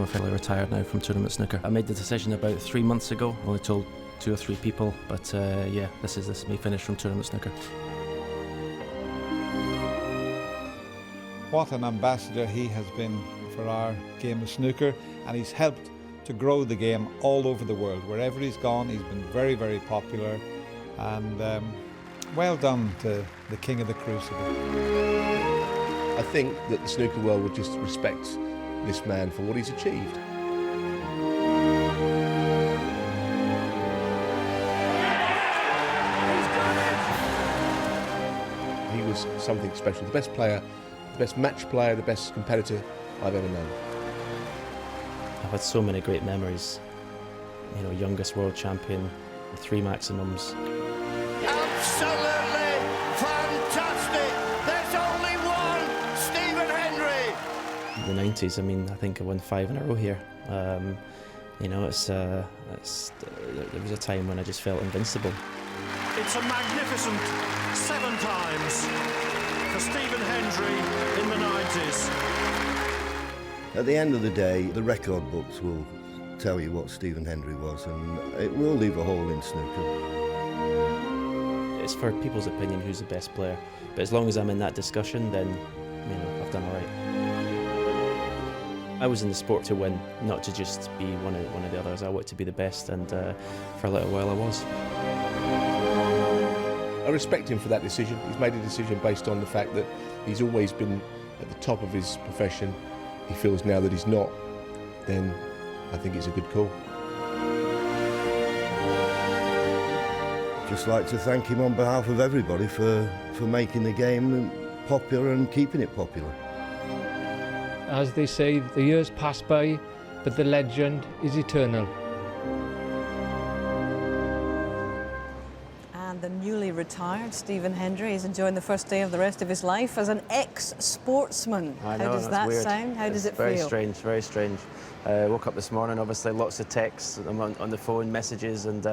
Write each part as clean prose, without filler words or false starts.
officially retired now from tournament snooker. I made the decision about 3 months ago. Only told 2 or 3 people, but yeah, this is me finished from tournament snooker. What an ambassador he has been for our game of snooker, and he's helped to grow the game all over the world. Wherever he's gone, he's been very, very popular, and well done to the king of the Crucible. I think that the snooker world would just respect this man for what he's achieved. He was something special, the best player, the best match player, the best competitor I've ever known. I've had so many great memories. You know, youngest world champion, 3 maximums. Absolutely fantastic! There's only one Stephen Hendry! In the 90s, I mean, I think I won 5 in a row here. You know, there was a time when I just felt invincible. It's a magnificent 7 times for Stephen Hendry in the 90s. At the end of the day, the record books will tell you what Stephen Hendry was, and it will leave a hole in snooker. It's for people's opinion who's the best player, but as long as I'm in that discussion, then, you know, I've done all right. I was in the sport to win, not to just be one of the others. I wanted to be the best, and for a little while I was. I respect him for that decision. He's made a decision based on the fact that he's always been at the top of his profession. He feels now that he's not, then I think it's a good call. Just like to thank him on behalf of everybody for making the game popular and keeping it popular. As they say, the years pass by, but the legend is eternal. And the newly retired Stephen Hendry is enjoying the first day of the rest of his life as an ex-sportsman. I know, how does that weird. sound? How does it very feel? Strange, very strange. Woke up this morning, obviously lots of texts on the phone, messages, and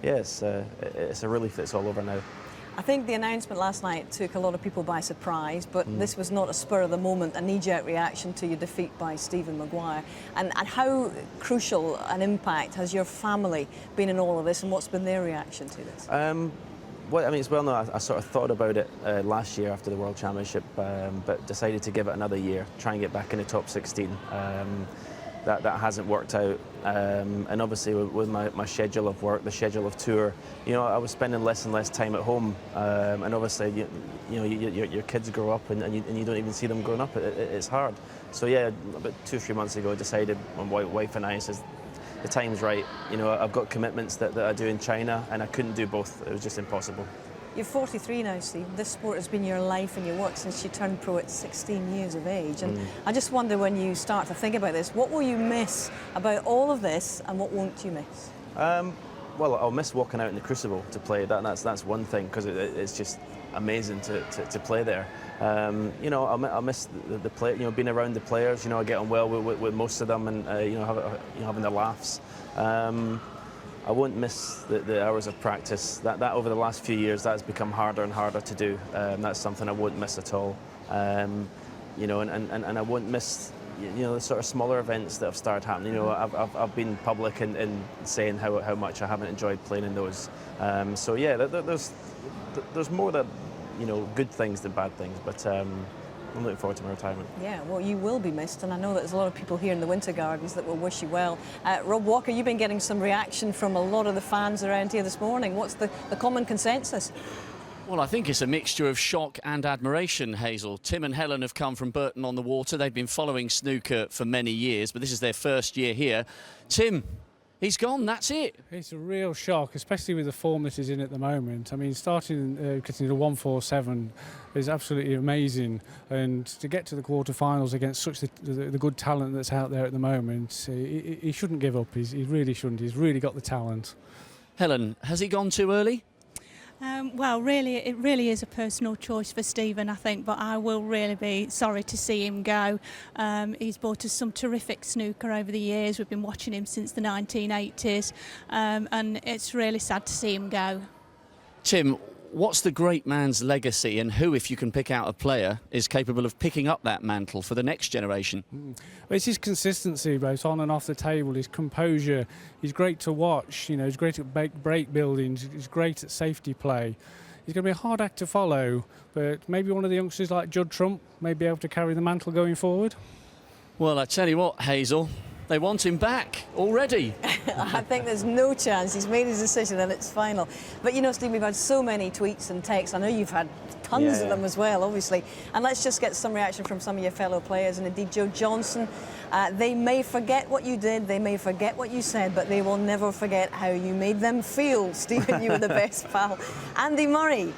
yes, it's a relief that it's all over now. I think the announcement last night took a lot of people by surprise, but this was not a spur of the moment, a knee-jerk reaction to your defeat by Stephen Maguire. And how crucial an impact has your family been in all of this, and what's been their reaction to this? Well, I mean, it's well known. I sort of thought about it last year after the World Championship, but decided to give it another year, try and get back in the top 16. That hasn't worked out, and obviously with my schedule of work, the schedule of tour, you know, I was spending less and less time at home, and obviously you know your kids grow up and you don't even see them growing up. It's hard. So yeah, about 2 or 3 months ago, I decided, my wife and I says, the time's right. You know, I've got commitments that I do in China, and I couldn't do both. It was just impossible. You're 43 now, Steve. This sport has been your life and your work since you turned pro at 16 years of age. And I just wonder, when you start to think about this, what will you miss about all of this, and what won't you miss? Well, I'll miss walking out in the Crucible to play. That's one thing, because it's just amazing to play there. You know, I'll miss the play. You know, being around the players. You know, I get on well with most of them, and you know, having the laughs. I won't miss the hours of practice. That over the last few years, that's become harder and harder to do. That's something I won't miss at all. You know, and I won't miss, you know, the sort of smaller events that have started happening. You know, I've been public in saying how much I haven't enjoyed playing in those. So yeah, there's more that, you know, good things than bad things. But I'm looking forward to my retirement. Yeah, well, you will be missed, and I know that there's a lot of people here in the Winter Gardens that will wish you well. Rob Walker, you've been getting some reaction from a lot of the fans around here this morning. What's the common consensus? Well, I think it's a mixture of shock and admiration, Hazel. Tim and Helen have come from Burton-on-the-Water. They've been following snooker for many years, but this is their first year here. Tim, he's gone, that's it. It's a real shock, especially with the form that he's in at the moment. I mean, starting getting to 147 is absolutely amazing, and to get to the quarterfinals against such the good talent that's out there at the moment, he shouldn't give up. He really shouldn't. He's really got the talent. Helen, has he gone too early? Well, really, it really is a personal choice for Stephen, I think, but I will really be sorry to see him go. He's brought us some terrific snooker over the years. We've been watching him since the 1980s, and it's really sad to see him go. Tim, What's the great man's legacy, and who, if you can pick out a player, is capable of picking up that mantle for the next generation? Well, it's his consistency, both on and off the table, his composure. He's great to watch, you know, he's great at break building, he's great at safety play. He's going to be a hard act to follow, but maybe one of the youngsters like Judd Trump may be able to carry the mantle going forward. Well, I tell you what, Hazel, they want him back already. I think there's no chance. He's made his decision and it's final. But you know, Steve, we've had so many tweets and texts. I know you've had tons of them as well, obviously. And let's just get some reaction from some of your fellow players. And indeed, Joe Johnson, they may forget what you did, they may forget what you said, but they will never forget how you made them feel. Stephen, you were the best pal. Andy Murray,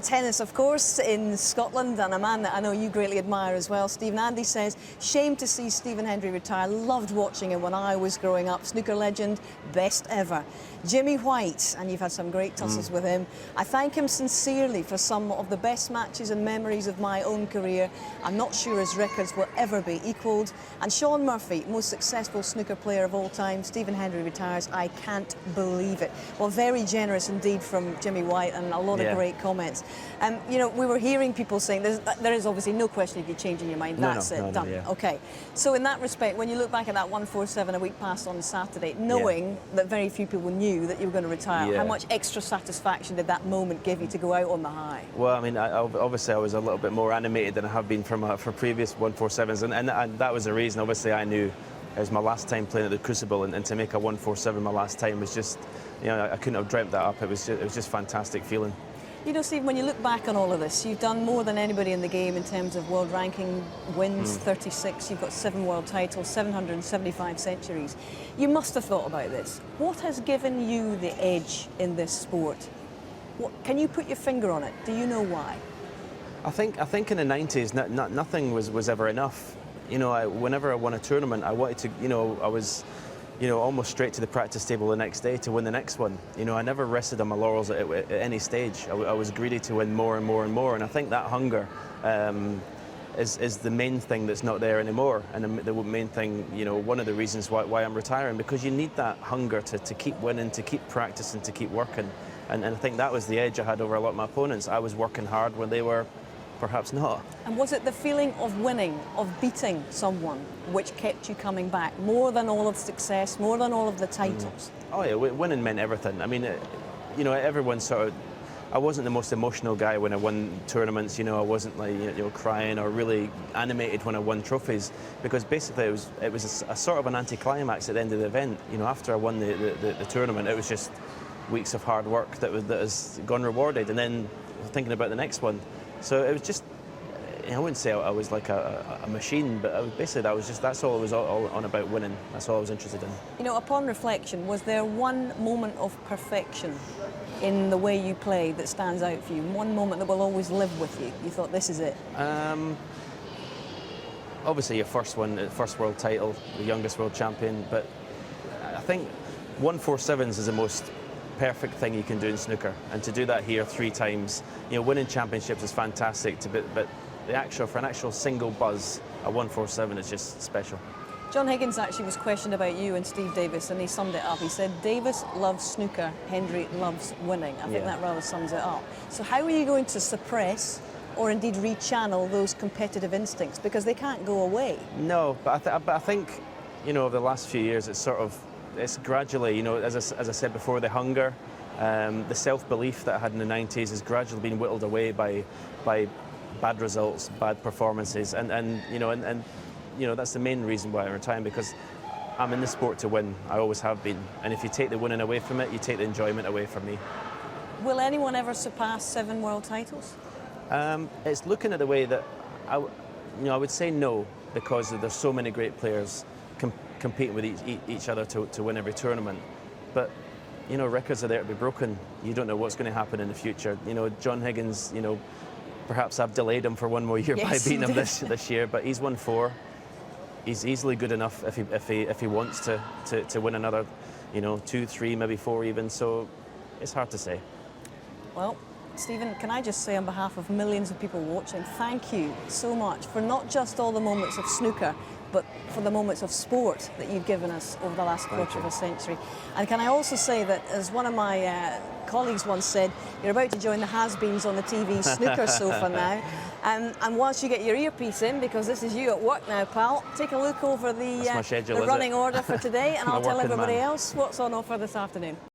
tennis, of course, in Scotland, and a man that I know you greatly admire as well. Stephen, Andy says, shame to see Stephen Hendry retire. Loved watching him when I was growing up. Snooker legend, best ever. Jimmy White, and you've had some great tussles with him. I thank him sincerely for some of the best matches and memories of my own career. I'm not sure his records will ever be equalled. And Sean Murphy, most successful snooker player of all time. Stephen Hendry retires. I can't believe it. Well, very generous indeed from Jimmy White, and a lot of great comments. You know, we were hearing people saying there is obviously no question if you're changing your mind. That's it, done. Okay. So in that respect, when you look back at that 147 a week pass on Saturday, knowing that very few people knew that you were going to retire, how much extra satisfaction did that moment give you to go out on the high? Well, I mean, obviously I was a little bit more animated than I have been for previous 147s, and that was the reason. Obviously, I knew it was my last time playing at the Crucible, and to make a 147 my last time was just, you know, I couldn't have dreamt that up. It was just fantastic feeling. You know, Steve, when you look back on all of this, you've done more than anybody in the game in terms of world ranking wins, 36. You've got 7 world titles, 775 centuries. You must have thought about this. What has given you the edge in this sport? Can you put your finger on it? Do you know why? I think in the 90s, nothing was ever enough. You know, whenever I won a tournament, I wanted to, you know, I was, you know, almost straight to the practice table the next day to win the next one. You know, I never rested on my laurels at any stage. I was greedy to win more and more and more, and I think that hunger is the main thing that's not there anymore, and the main thing, you know, one of the reasons why I'm retiring, because you need that hunger to keep winning, to keep practicing, to keep working, and I think that was the edge I had over a lot of my opponents. I was working hard when they were perhaps not. And was it the feeling of winning, of beating someone, which kept you coming back, more than all of the success, more than all of the titles? Oh yeah, winning meant everything. I mean, you know, everyone sort of, I wasn't the most emotional guy when I won tournaments, you know, I wasn't like, you know, crying or really animated when I won trophies, because basically it was a sort of an anticlimax at the end of the event. You know, after I won the tournament, it was just weeks of hard work that has gone rewarded, and then thinking about the next one. So it was just, I wouldn't say I was like a machine, but basically that's all I was all on about, winning. That's all I was interested in. You know, upon reflection, was there one moment of perfection in the way you played that stands out for you? One moment that will always live with you? You thought, this is it? Obviously your first one, first world title, the youngest world champion, but I think 147s is the most perfect thing you can do in snooker, and to do that here 3 times, you know, winning championships is fantastic, but for an actual single buzz, a 147 is just special. John Higgins actually was questioned about you and Steve Davis, and he summed it up. He said, Davis loves snooker, Hendry loves winning. I think that rather sums it up. So how are you going to suppress or indeed rechannel those competitive instincts, because they can't go away? No, but I think, you know, over the last few years, it's gradually, you know, as I said before, the hunger, the self-belief that I had in the 90s has gradually been whittled away by bad results, bad performances, and you know, that's the main reason why I'm retiring, because I'm in the sport to win. I always have been, and if you take the winning away from it, you take the enjoyment away from me. Will anyone ever surpass 7 world titles? It's looking at the way that I would say no, because there's so many great players competing with each other to win every tournament. But, you know, records are there to be broken. You don't know what's going to happen in the future. You know, John Higgins, you know, perhaps I've delayed him for one more year by beating him this year, but he's won 4. He's easily good enough if he wants to win another, you know, 2, 3, maybe 4 even. So it's hard to say. Well, Stephen, can I just say on behalf of millions of people watching, thank you so much for not just all the moments of snooker, but for the moments of sport that you've given us over the last quarter of a century. And can I also say that, as one of my colleagues once said, you're about to join the has-beens on the TV snooker sofa now. And once you get your earpiece in, because this is you at work now, pal, take a look over the schedule, running order for today, and I'll tell everybody man. else what's on offer this afternoon.